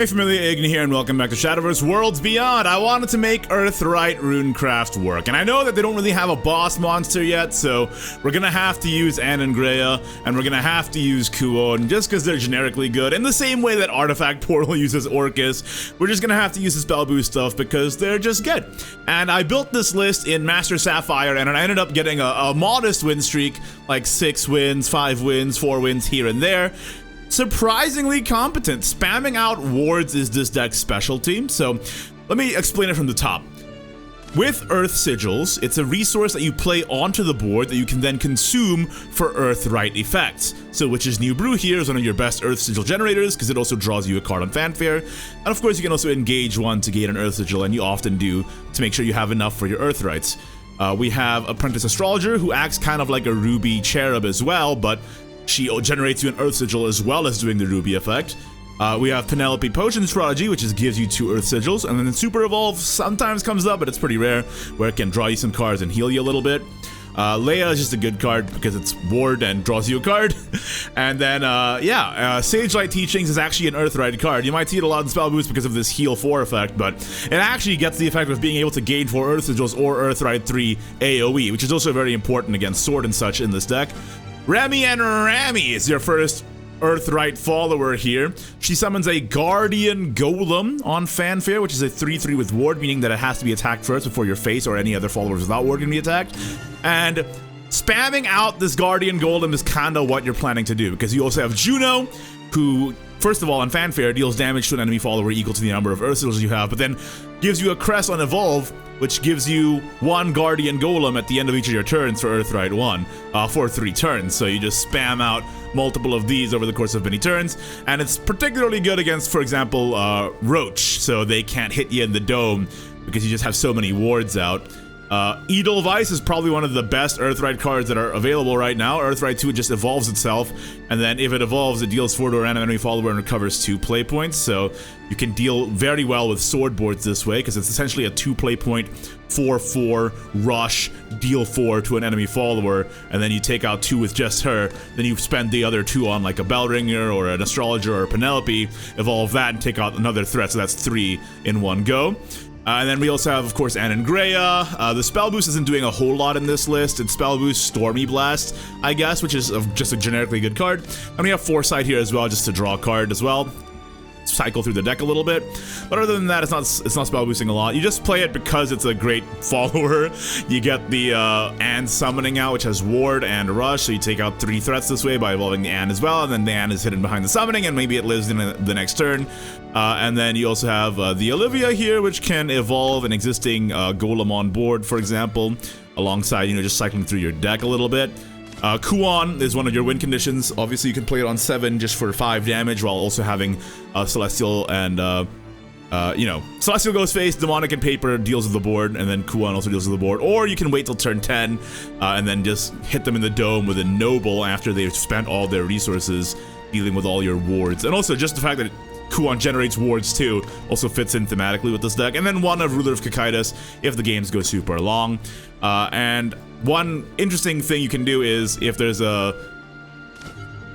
Hey familiar, Igni here, and welcome back to Shadowverse Worlds Beyond. I wanted to make Earth Rite Runecraft work, and I know that they don't really have a boss monster yet, so we're gonna have to use Ignideus, and we're gonna have to use Kuon, just because they're generically good. In the same way that Artifact Portal uses Orcus, we're just gonna have to use the spell boost stuff because they're just good. And I built this list in Master Sapphire, and I ended up getting a modest win streak, like 6 wins, 5 wins, 4 wins here and there. Surprisingly competent. Spamming out wards is this deck's specialty, so let me explain it from the top. With Earth Sigils, it's a resource that you play onto the board that you can then consume for Earth Rite effects. So Witch's New Brew here is one of your best Earth Sigil generators because it also draws you a card on Fanfare. And of course you can also engage one to gain an Earth Sigil, and you often do to make sure you have enough for your Earth Rites. We have Apprentice Astrologer, who acts kind of like a Ruby Cherub as well, but she generates you an Earth Sigil as well as doing the Ruby effect. We have Penelope Potions Prodigy, which gives you 2 Earth Sigils, and then Super Evolve sometimes comes up, but it's pretty rare, where it can draw you some cards and heal you a little bit. Leia is just a good card because it's ward and draws you a card. And then, Sage Light Teachings is actually an Earth Rite card. You might see it a lot in Spell Boost because of this Heal 4 effect, but it actually gets the effect of being able to gain 4 Earth Sigils or Earth Rite 3 AoE, which is also very important against Sword and such in this deck. Remy and Rami is your first Earth Rite follower here. She summons a Guardian Golem on Fanfare, which is a 3/3 with ward, meaning that it has to be attacked first before your face or any other followers without ward can be attacked. And spamming out this Guardian Golem is kind of what you're planning to do, because you also have Juno, who, first of all, on Fanfare, deals damage to an enemy follower equal to the number of Earth Sigils you have, but then gives you a Crest on Evolve, which gives you 1 Guardian Golem at the end of each of your turns for Earth Rite 1, for 3 turns. So you just spam out multiple of these over the course of many turns, and it's particularly good against, for example, Roach, so they can't hit you in the dome because you just have so many wards out. Edelweiss is probably one of the best Earth Rite cards that are available right now. Earth Rite 2, it just evolves itself, and then if it evolves, it deals 4 to a random enemy follower and recovers 2 play points, so you can deal very well with sword boards this way, because it's essentially a 2 play point, 4/4, rush, deal 4 to an enemy follower, and then you take out 2 with just her, then you spend the other 2 on like a Bellringer or an Astrologer or a Penelope, evolve that and take out another threat, so that's 3 in one go. And then we also have, of course, Ignideus. The Spell Boost isn't doing a whole lot in this list. It's Spell Boost, Stormy Blast, I guess, which is just a generically good card. And we have Foresight here as well, just to draw a card as well. Cycle through the deck a little bit, but other than that, it's not spell boosting a lot. You just play it because it's a great follower. You get the Anne summoning out, which has ward and rush, so you take out 3 threats this way by evolving the Anne as well, and then the Anne is hidden behind the summoning, and maybe it lives in the next turn. And then you also have the Olivia here, which can evolve an existing golem on board, for example, alongside, just cycling through your deck a little bit. Kuon is one of your win conditions. Obviously, you can play it on 7 just for 5 damage, while also having Celestial and, Celestial goes face, Demonic and Paper deals with the board, and then Kuon also deals with the board. Or you can wait till turn 10 and then just hit them in the dome with a Noble after they've spent all their resources dealing with all your wards. And also, just the fact that Kuon generates wards too also fits in thematically with this deck. And then 1 of Ruler of Ignideus if the games go super long. And one interesting thing you can do is, if there's a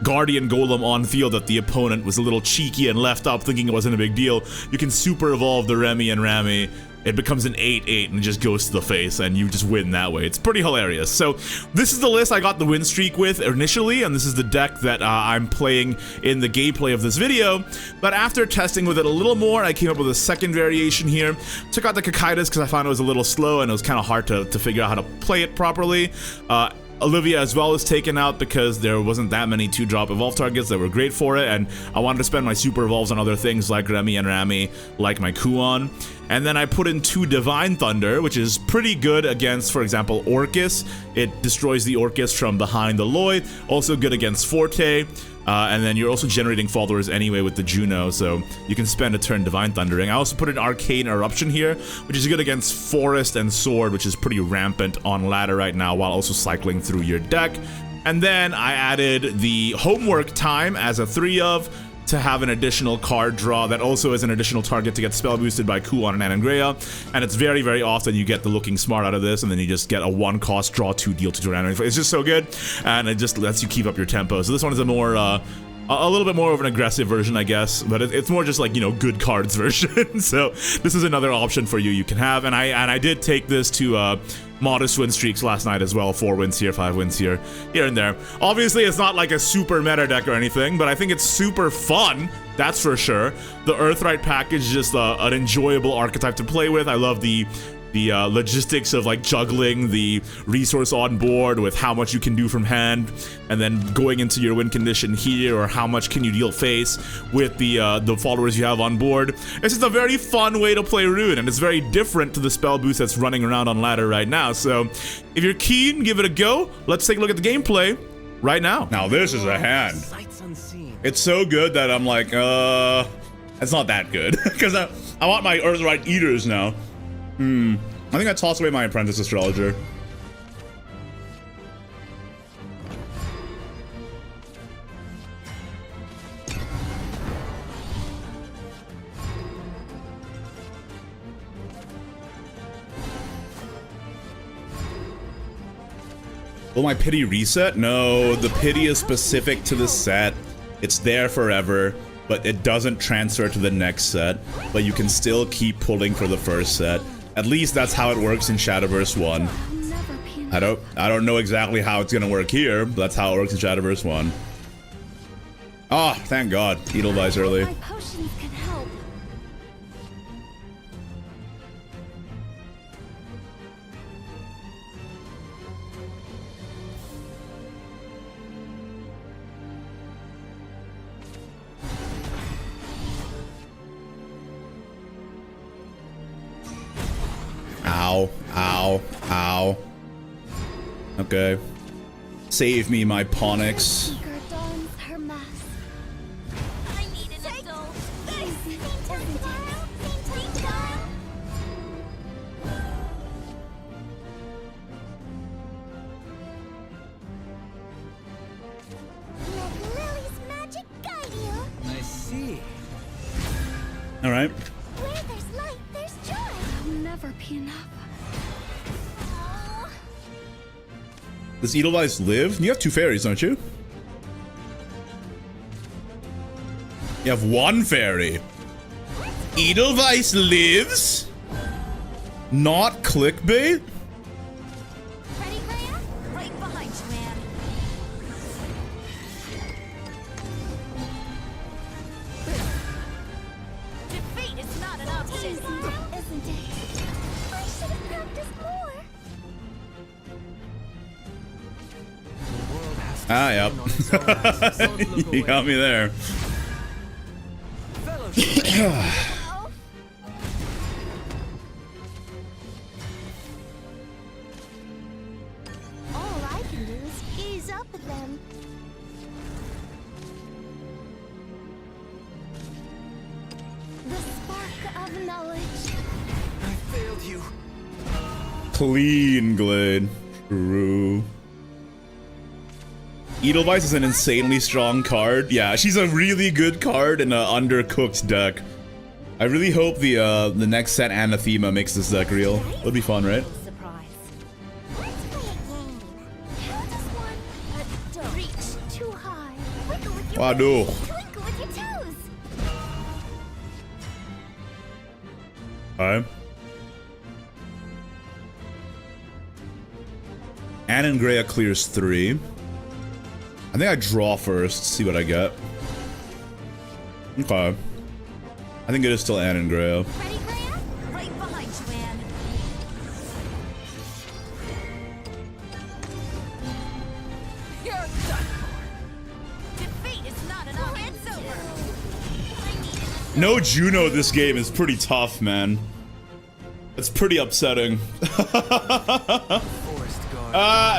Guardian Golem on field that the opponent was a little cheeky and left up thinking it wasn't a big deal, you can super evolve the Remy and Rami. It becomes an 8/8 and just goes to the face, and you just win that way. It's pretty hilarious. So this is the list I got the win streak with initially, and this is the deck that I'm playing in the gameplay of this video. But after testing with it a little more, I came up with a second variation here. Took out the Ignideus because I found it was a little slow and it was kind of hard to figure out how to play it properly. Olivia as well is taken out because there wasn't that many 2-drop evolve targets that were great for it, and I wanted to spend my super evolves on other things like Remy and Rami, like my Kuon. And then I put in 2 Divine Thunder, which is pretty good against, for example, Orcus. It destroys the Orcus from behind the Lloyd. Also good against Forte. And then you're also generating followers anyway with the Juno, so you can spend a turn Divine Thundering. I also put an Arcane Eruption here, which is good against Forest and Sword, which is pretty rampant on ladder right now, while also cycling through your deck. And then I added the Homework Time as a 3-of, to have an additional card draw that also is an additional target to get spell boosted by Kuon and Ignideus. And it's very, very often you get the Looking Smart out of this, and then you just get a 1-cost draw 2 deal to random. It's just so good, and it just lets you keep up your tempo. So this one is a more a little bit more of an aggressive version, I guess, but it's more just like, you know, good cards version. So this is another option for you can have, and I did take this to modest win streaks last night as well. 4 wins here, 5 wins here and there. Obviously, it's not like a super meta deck or anything, but I think it's super fun. That's for sure. The Earthrite package is just an enjoyable archetype to play with. I love the logistics of like juggling the resource on board with how much you can do from hand, and then going into your win condition here, or how much can you deal face with the followers you have on board. It's just a very fun way to play Rune, and it's very different to the spell boost that's running around on ladder right now. So if you're keen, give it a go. Let's take a look at the gameplay right now. Now this is a hand. It's so good that I'm like, it's not that good because I want my Earthrite Eaters now. I think I tossed away my Apprentice Astrologer. Will my pity reset? No, the pity is specific to the set. It's there forever, but it doesn't transfer to the next set. But you can still keep pulling for the first set. At least that's how it works in Shadowverse 1. I don't know exactly how it's gonna work here, but that's how it works in Shadowverse 1. Ah, thank God. Edelweiss early. Ow, ow, ow. Okay. Save me, my Ponix. I see. All right. Where there's light, there's joy. I'll never be enough. Does Edelweiss live? You have 2 fairies, don't you? You have 1 fairy. Edelweiss lives? Not clickbait? Ready, Rhea? Right behind you, man. Defeat is not an option, isn't it? I should have practiced more. Ah, yep. You got me there. All I can do is gaze up at them. The spark of knowledge. I failed you. Clean Glade. True. Edelweiss is an insanely strong card. Yeah, she's a really good card in an undercooked deck. I really hope the next set Anathema makes this deck real. Would be fun, right? Surprise. Let's play a game. How does one reach too high? Wiggle with your Wado. twinkle with your toes. Alright. Anne and Greya clears 3. I think I draw first, see what I get. Okay. I think it is still Anne and Greya. Ready, Rhea? Right behind you, Anne. You're done for. Defeat is not an option. It's over. No Juno this game is pretty tough, man. It's pretty upsetting.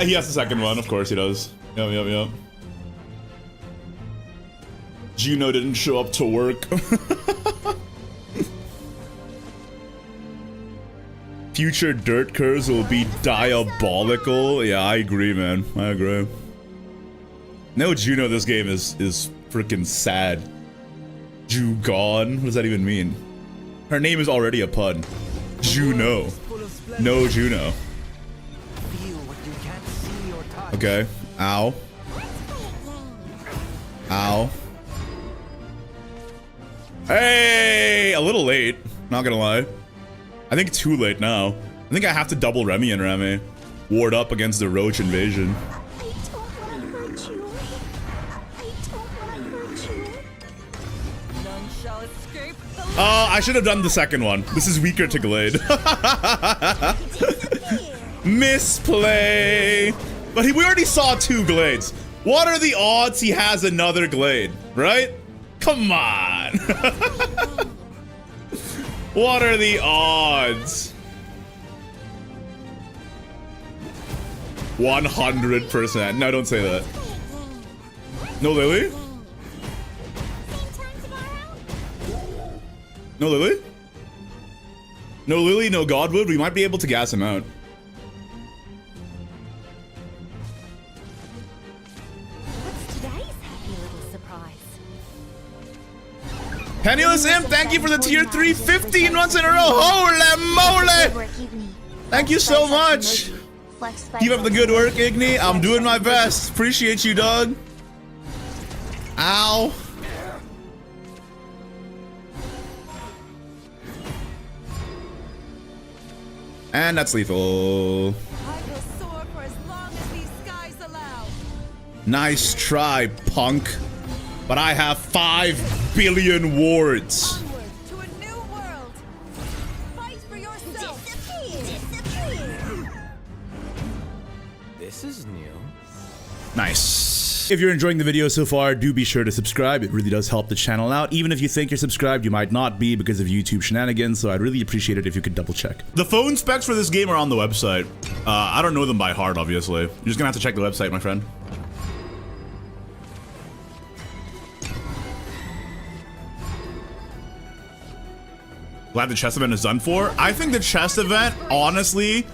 He has the second one, of course he does. Yep. Juno didn't show up to work. Future dirt curves will be diabolical. Yeah, I agree, man. I agree. No Juno this game is freaking sad. Jugon? What does that even mean? Her name is already a pun. Juno. No Juno. Okay. Ow. Ow. Hey, a little late. Not gonna lie. I think too late now. I think I have to double Remy and Remy. Ward up against the Roach invasion. I don't want to hurt you. I don't want to hurt you. None shall escape the I should have done the second one. This is weaker to Glade. Misplay. But we already saw 2 Glades. What are the odds he has another Glade, right? Come on. What are the odds? 100%. No, don't say that. No Lily? No Lily? No Lily, no Godwood. We might be able to gas him out. What's today's happy little surprise? Penniless Imp, thank you for the tier 3 15 months in a row. Holy moly! Thank you so much. Keep up the good work, Igni. I'm doing my best. Appreciate you, dog. Ow. And that's lethal. I will soar for as long as these skies allow. Nice try, punk. But I have 5 billion wards. Onward to a new world. Fight for yourself. Disappear. This is new. Nice. If you're enjoying the video so far, do be sure to subscribe. It really does help the channel out. Even if you think you're subscribed, you might not be because of YouTube shenanigans, so I'd really appreciate it if you could double check. The phone specs for this game are on the website. I don't know them by heart, obviously. You're just gonna have to check the website, my friend. Glad the chest event is done for. I think the chest event, honestly,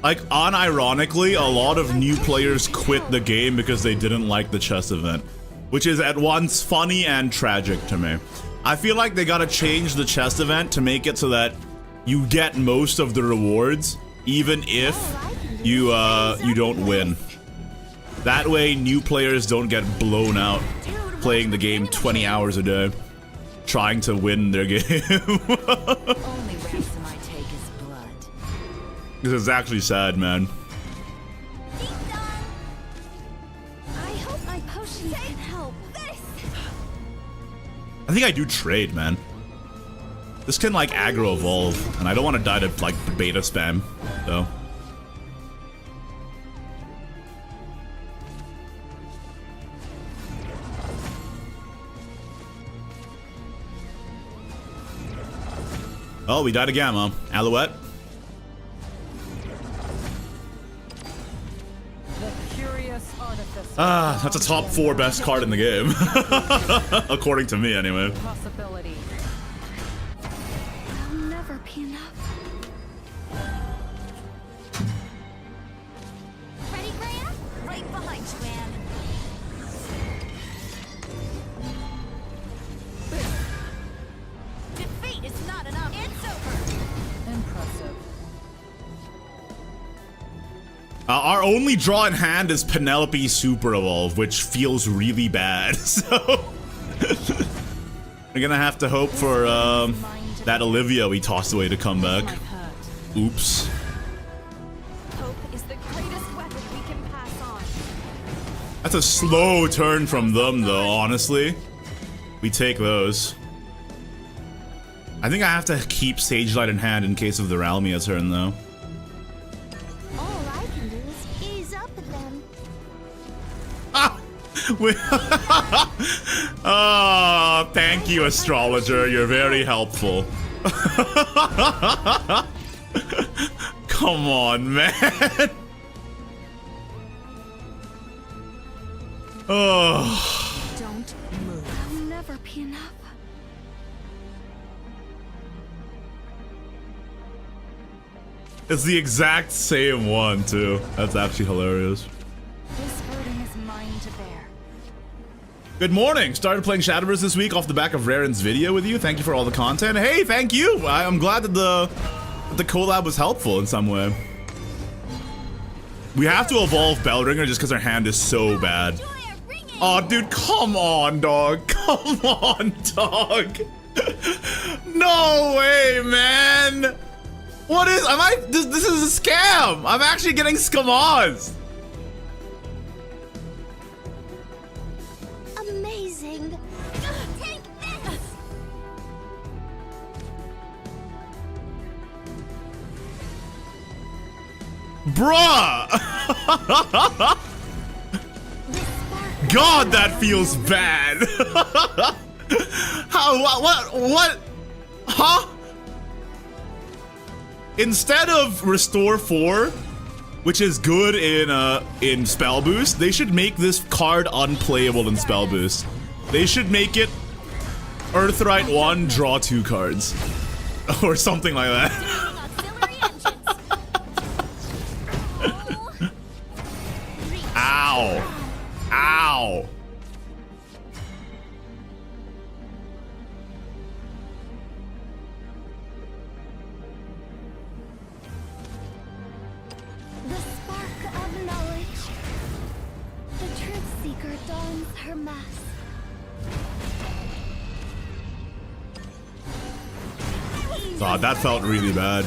like, unironically, a lot of new players quit the game because they didn't like the chess event, which is at once funny and tragic to me. I feel like they gotta change the chess event to make it so that you get most of the rewards, even if you don't win. That way, new players don't get blown out playing the game 20 hours a day, trying to win their game. Only ransom I take is blood. This is actually sad, man. I hope my potions can help. I think I do trade, man. This can, like, aggro evolve, and I don't want to die to, like, beta spam, so. Oh, we died again, huh? Alouette? Ah, that's a top 4 best card in the game. According to me, anyway. Possibility. I'll never be enough. Ready, Graham? Right behind you, Anne. Defeat is not enough. It's over. Impressive. Our only draw in hand is Penelope Super Evolve, which feels really bad. So we're gonna have to hope for that Olivia we tossed away to come back. Oops. Hope is the greatest weapon we can pass on. That's a slow turn from them, though, honestly. We take those. I think I have to keep Sagelight in hand in case of the Ralmia turn, though. All I can do is ease up at them. Oh, thank you, astrologer. You're very helpful. Come on, man. Oh. Don't move. I'll never be enough. It's the exact same one, too. That's actually hilarious. This burden is mine to bear. Good morning. Started playing Shadowverse this week off the back of Raren's video with you. Thank you for all the content. Hey, thank you. I'm glad that the collab was helpful in some way. We have to evolve Bellringer just because our hand is so bad. Oh, dude, come on, dog. Come on, dog. No way, man. What is, this is a scam. I'm actually getting scammed. Amazing. Take this. Bruh. God, that feels bad. How, what? Huh? Instead of restore 4, which is good in spell boost, they should make this card unplayable in spell boost. They should make it Earthrite 1, draw 2 cards. Or something like that. Ow. Ow. The spark of knowledge. The truth seeker dons her mask. God, that felt really bad.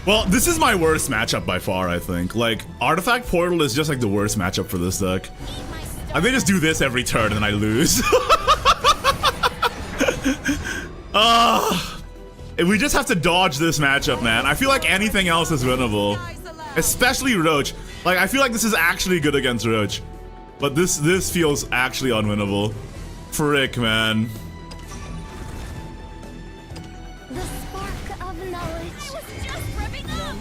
Well, this is my worst matchup by far, I think. Like, Artifact Portal is just like the worst matchup for this deck. I may just do this every turn and then I lose. We just have to dodge this matchup, man. I feel like anything else is winnable. Especially Roach. Like, I feel like this is actually good against Roach. But this feels actually unwinnable. Frick, man. The spark of knowledge. Just ripping up.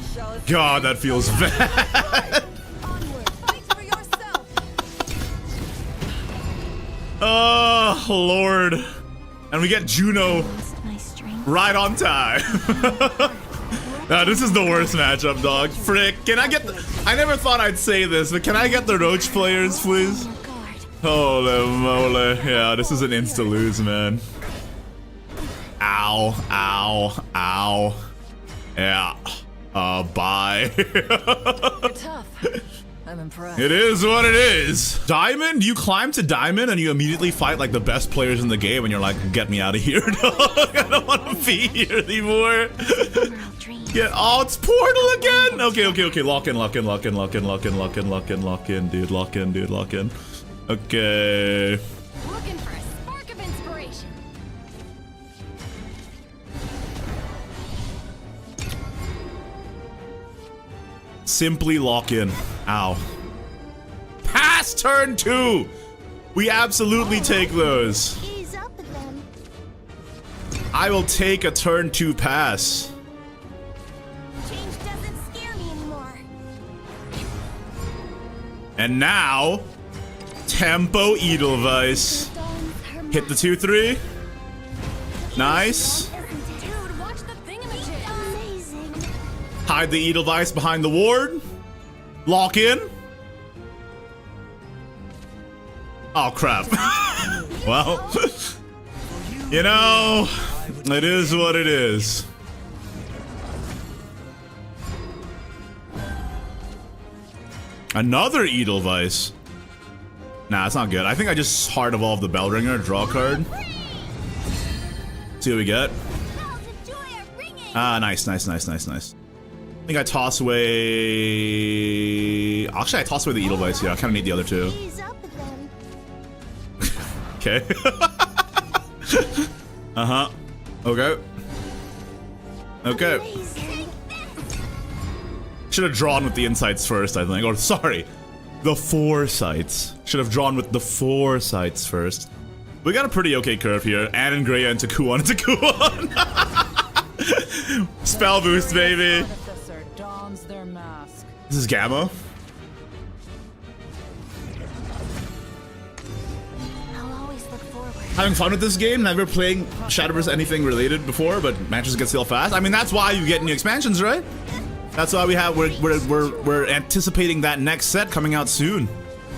God, that feels bad. Onward, fight for yourself. Oh, Lord. And we get Juno My strength. right on time. Nah, this is the worst matchup, dog. Frick. Can I get the... I never thought I'd say this, but can I get the Roach players, please? Holy moly. Yeah, this is an insta-lose, man. Ow. Ow. Ow. Yeah. Bye. You're tough. I'm impressed. It is what it is. Diamond? You climb to Diamond and you immediately fight like the best players in the game and you're like, get me out of here, dog. I don't want to be here anymore. Yeah, oh, it's Portal again? Okay. Lock in, dude. Lock in. Okay. Looking for a spark of inspiration. Simply lock in. Ow. Pass turn 2! We absolutely take those. Ease up then. I will take a turn 2 pass. Change doesn't scare me anymore. And now, Tempo Edelweiss. Dons her Hit the 2-3. Nice. Dude, watch the thingamajig. Amazing. Hide the Edelweiss behind the ward. Lock in. Oh, crap. Well, you know, it is what it is. Another Edelweiss. Nah, it's not good. I think I just hard evolved the Bellringer, draw a card. See what we get. Ah, nice. I think I toss away... Actually, I toss away the Edelweiss, yeah. I kind of need the other two. Ease up then. Okay. Uh-huh. Okay. Amazing. Should have drawn with the insights first, I think. Or, sorry. The foresights. Should have drawn with the foresights first. We got a pretty okay curve here. Anne and Greya into Kuon into Kuon. Spell boost, baby. This is Gamma. I'll always look forward. Having fun with this game. Never playing Shadowverse anything related before, but matches get still fast. I mean, that's why you get new expansions, right? That's why we're anticipating that next set coming out soon.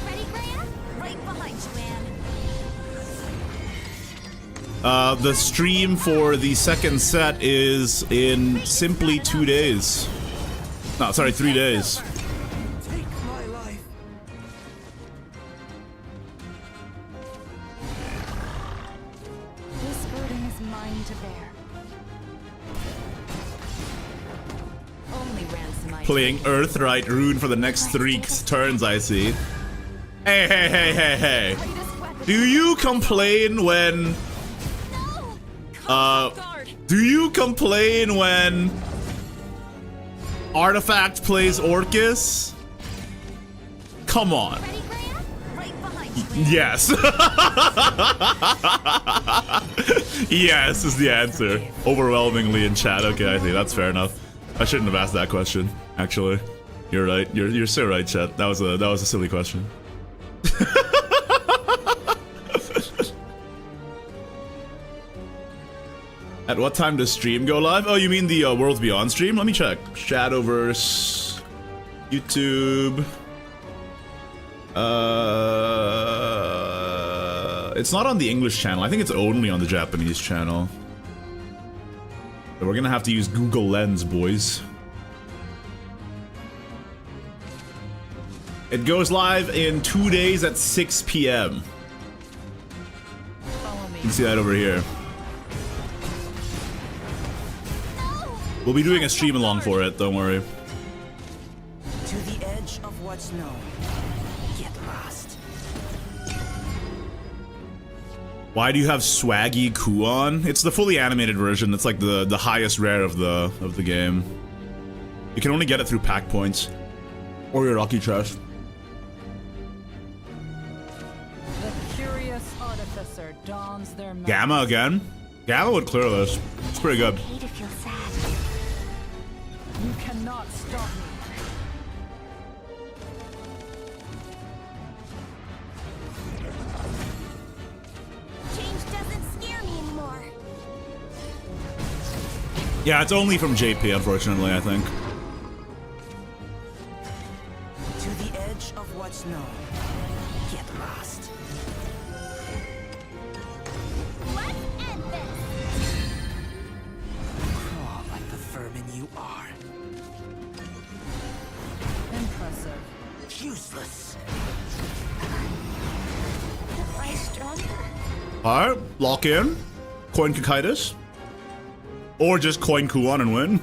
Ready, Greya? Right behind you, man. The stream for the second set is in simply 2 days. No, sorry, 3 days. Take my life. This burden is mine to bear. playing Earth Rite Rune for the next 3 turns, I see. Hey. Do you complain when... do you complain when... Artifact plays Orcus? Come on. Yes. Yes is the answer. Overwhelmingly in chat. Okay, I see. That's fair enough. I shouldn't have asked that question, actually. You're right. You're so right, chat. That was a silly question. At what time does stream go live? Oh, you mean the Worlds Beyond stream? Let me check. Shadowverse, YouTube. It's not on the English channel. I think it's only on the Japanese channel. So we're gonna have to use Google Lens, boys. It goes live in 2 days at 6 p.m. You can see that over here. We'll be doing a stream along for it, don't worry. To the edge of what's known. Get lost. Why do you have swaggy Kuon? It's the fully animated version. It's like the highest rare of the game. You can only get it through pack points or your lucky chest. The curious artificer dons their Gamma again? Gamma would clear this. It's pretty good. Okay to feel sad. You cannot stop me. Change doesn't scare me anymore. Yeah, it's only from JP, unfortunately, I think. To the edge of what's known. Get lost. Let's end this. Crawl like the vermin you are. Impressive. Useless. Why stronger? Alright, lock in. Coin Kakaitis. Or just coin Kuon and win.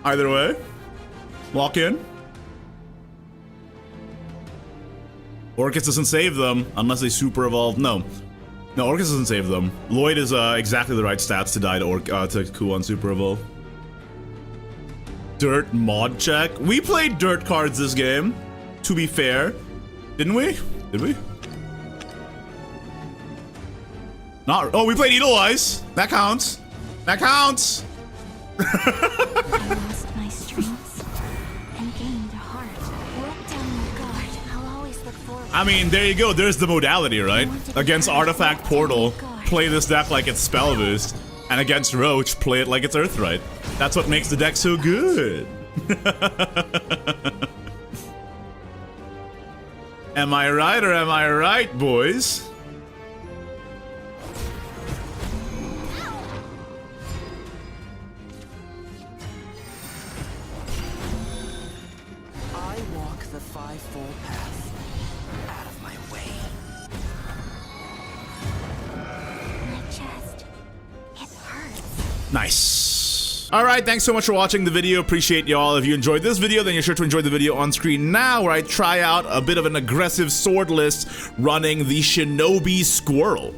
Either way. Lock in. Orcus doesn't save them unless they super evolve. No, Orcus doesn't save them. Lloyd is exactly the right stats to die to Kuon super evolve. Dirt mod check. We played dirt cards this game, to be fair. Didn't we? Did we? Not. Oh, we played Edelweiss. That counts. That counts. I lost my strengths and gained a heart. Let down my guard. I'll always look forward. I mean, there you go. There's the modality, right? Against Artifact Portal, play this deck like it's Spell Boost. And against Roach, play it like it's Earthright. That's what makes the deck so good. Am I right or am I right, boys? I walk the fivefold path. Out of my way. My chest. It hurts. Nice. Alright, thanks so much for watching the video. Appreciate y'all. If you enjoyed this video, then you're sure to enjoy the video on screen now, where I try out a bit of an aggressive sword list running the Shinobi Squirrel.